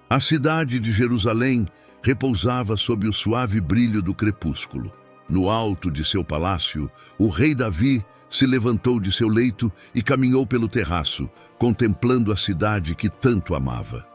A cidade de Jerusalém repousava sob o suave brilho do crepúsculo. No alto de seu palácio, o rei Davi se levantou de seu leito e caminhou pelo terraço, contemplando a cidade que tanto amava.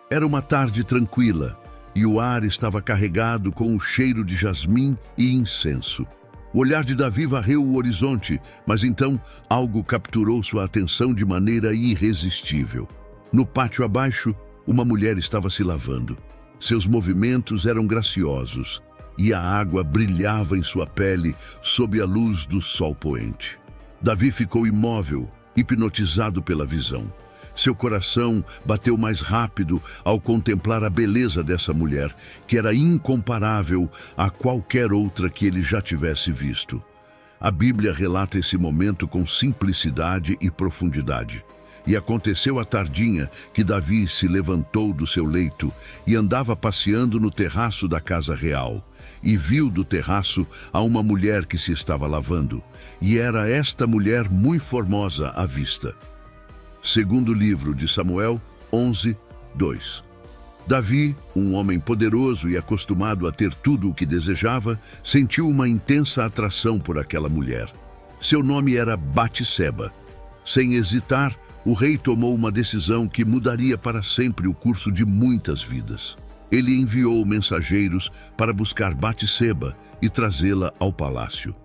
Era uma tarde tranquila e o ar estava carregado com o cheiro de jasmim e incenso. O olhar de Davi varreu o horizonte, mas então algo capturou sua atenção de maneira irresistível. No pátio abaixo, uma mulher estava se lavando. Seus movimentos eram graciosos e a água brilhava em sua pele sob a luz do sol poente. Davi ficou imóvel, hipnotizado pela visão. Seu coração bateu mais rápido ao contemplar a beleza dessa mulher, que era incomparável a qualquer outra que ele já tivesse visto. A Bíblia relata esse momento com simplicidade e profundidade. E aconteceu à tardinha que Davi se levantou do seu leito e andava passeando no terraço da casa real. E viu do terraço a uma mulher que se estava lavando. E era esta mulher muito formosa à vista. Segundo livro de Samuel 11:2. Davi, um homem poderoso e acostumado a ter tudo o que desejava, sentiu uma intensa atração por aquela mulher. Seu nome era Batseba. Sem hesitar, o rei tomou uma decisão que mudaria para sempre o curso de muitas vidas. Ele enviou mensageiros para buscar Batseba e trazê-la ao palácio.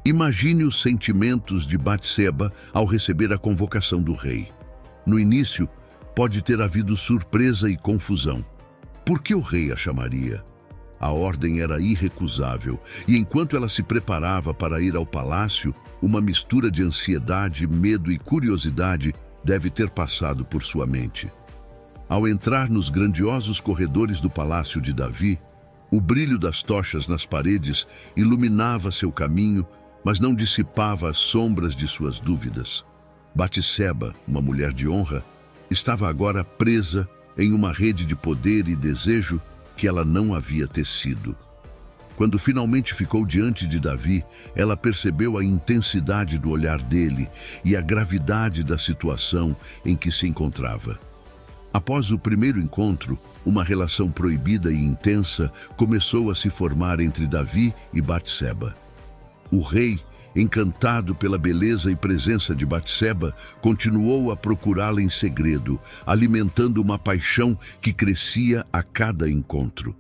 Imagine os sentimentos de Batseba ao receber a convocação do rei. No início, pode ter havido surpresa e confusão. Por que o rei a chamaria? A ordem era irrecusável, e enquanto ela se preparava para ir ao palácio, uma mistura de ansiedade, medo e curiosidade deve ter passado por sua mente. Ao entrar nos grandiosos corredores do palácio de Davi, o brilho das tochas nas paredes iluminava seu caminho, mas não dissipava as sombras de suas dúvidas. Batseba, uma mulher de honra, estava agora presa em uma rede de poder e desejo que ela não havia tecido. Quando finalmente ficou diante de Davi, ela percebeu a intensidade do olhar dele e a gravidade da situação em que se encontrava. Após o primeiro encontro, uma relação proibida e intensa começou a se formar entre Davi e Batseba. O rei, encantado pela beleza e presença de Batseba, continuou a procurá-la em segredo, alimentando uma paixão que crescia a cada encontro.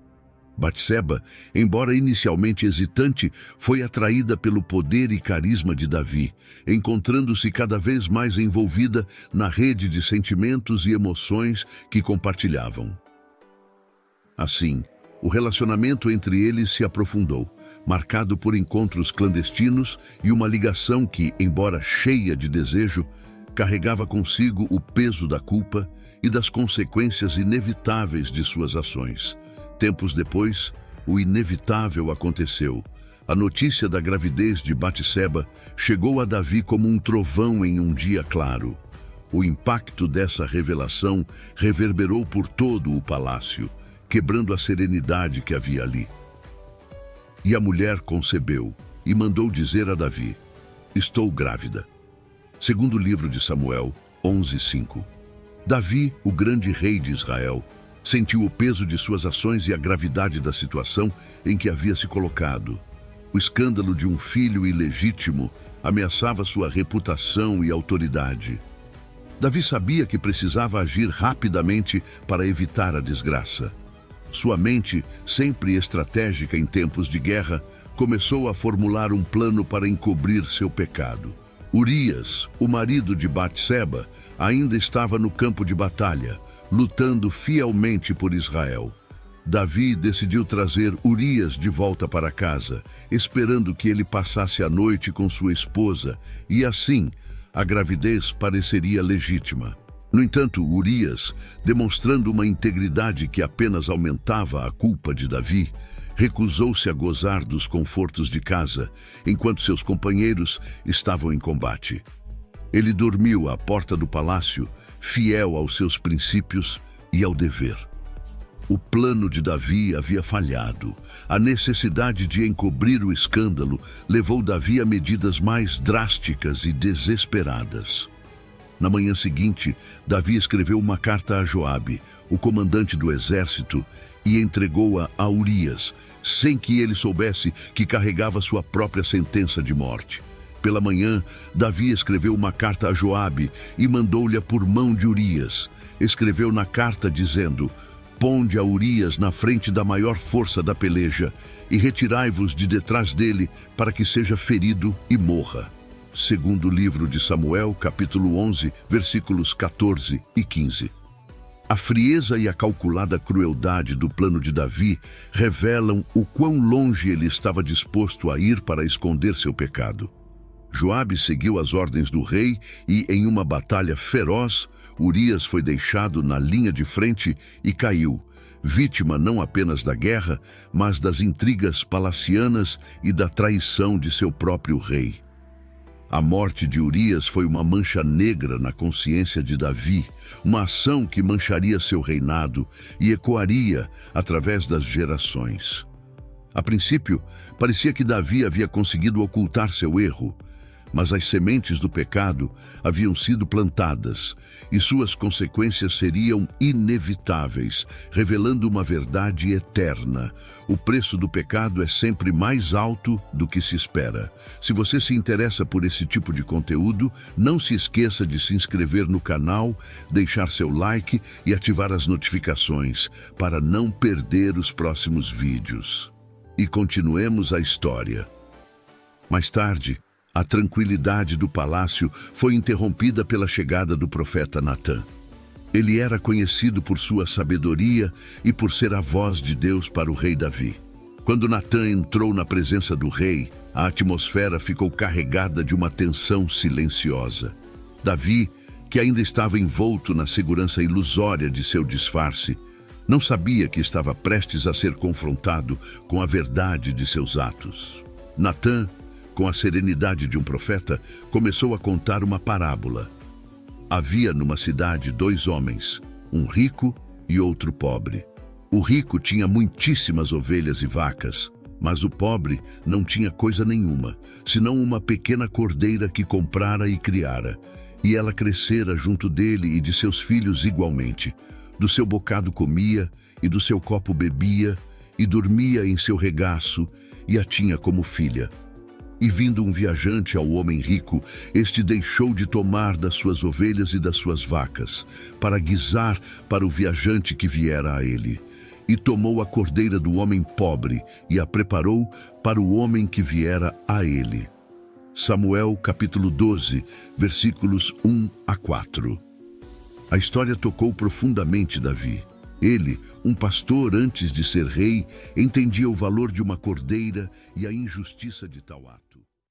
Batseba, embora inicialmente hesitante, foi atraída pelo poder e carisma de Davi, encontrando-se cada vez mais envolvida na rede de sentimentos e emoções que compartilhavam. Assim, o relacionamento entre eles se aprofundou, marcado por encontros clandestinos e uma ligação que, embora cheia de desejo, carregava consigo o peso da culpa e das consequências inevitáveis de suas ações. Tempos depois, o inevitável aconteceu. A notícia da gravidez de Batseba chegou a Davi como um trovão em um dia claro. O impacto dessa revelação reverberou por todo o palácio, quebrando a serenidade que havia ali. E a mulher concebeu e mandou dizer a Davi: "Estou grávida." Segundo livro de Samuel 11:5. Davi, o grande rei de Israel, sentiu o peso de suas ações e a gravidade da situação em que havia se colocado. O escândalo de um filho ilegítimo ameaçava sua reputação e autoridade. Davi sabia que precisava agir rapidamente para evitar a desgraça. Sua mente, sempre estratégica em tempos de guerra, começou a formular um plano para encobrir seu pecado. Urias, o marido de Batseba, ainda estava no campo de batalha, lutando fielmente por Israel. Davi decidiu trazer Urias de volta para casa, esperando que ele passasse a noite com sua esposa, e assim a gravidez pareceria legítima. No entanto, Urias, demonstrando uma integridade que apenas aumentava a culpa de Davi, recusou-se a gozar dos confortos de casa, enquanto seus companheiros estavam em combate. Ele dormiu à porta do palácio, fiel aos seus princípios e ao dever. O plano de Davi havia falhado. A necessidade de encobrir o escândalo levou Davi a medidas mais drásticas e desesperadas. Na manhã seguinte, Davi escreveu uma carta a Joabe, o comandante do exército, e entregou-a a Urias, sem que ele soubesse que carregava sua própria sentença de morte. Pela manhã, Davi escreveu uma carta a Joabe e mandou-lhe por mão de Urias. Escreveu na carta dizendo: ponde a Urias na frente da maior força da peleja e retirai-vos de detrás dele para que seja ferido e morra. Segundo livro de Samuel, capítulo 11, versículos 14 e 15. A frieza e a calculada crueldade do plano de Davi revelam o quão longe ele estava disposto a ir para esconder seu pecado. Joabe seguiu as ordens do rei e, em uma batalha feroz, Urias foi deixado na linha de frente e caiu, vítima não apenas da guerra, mas das intrigas palacianas e da traição de seu próprio rei. A morte de Urias foi uma mancha negra na consciência de Davi, uma ação que mancharia seu reinado e ecoaria através das gerações. A princípio, parecia que Davi havia conseguido ocultar seu erro, mas as sementes do pecado haviam sido plantadas e suas consequências seriam inevitáveis, revelando uma verdade eterna. O preço do pecado é sempre mais alto do que se espera. Se você se interessa por esse tipo de conteúdo, não se esqueça de se inscrever no canal, deixar seu like e ativar as notificações para não perder os próximos vídeos. E continuemos a história. Mais tarde, a tranquilidade do palácio foi interrompida pela chegada do profeta Natã. Ele era conhecido por sua sabedoria e por ser a voz de Deus para o rei Davi. Quando Natã entrou na presença do rei, a atmosfera ficou carregada de uma tensão silenciosa. Davi, que ainda estava envolto na segurança ilusória de seu disfarce, não sabia que estava prestes a ser confrontado com a verdade de seus atos. Natã, com a serenidade de um profeta, começou a contar uma parábola. Havia numa cidade 2 homens, um rico e outro pobre. O rico tinha muitíssimas ovelhas e vacas, mas o pobre não tinha coisa nenhuma, senão uma pequena cordeira que comprara e criara, e ela crescera junto dele e de seus filhos igualmente. Do seu bocado comia, e do seu copo bebia, e dormia em seu regaço, e a tinha como filha. E vindo um viajante ao homem rico, este deixou de tomar das suas ovelhas e das suas vacas, para guisar para o viajante que viera a ele. E tomou a cordeira do homem pobre e a preparou para o homem que viera a ele. Samuel, capítulo 12, versículos 1 a 4. A história tocou profundamente Davi. Ele, um pastor antes de ser rei, entendia o valor de uma cordeira e a injustiça de tal ato.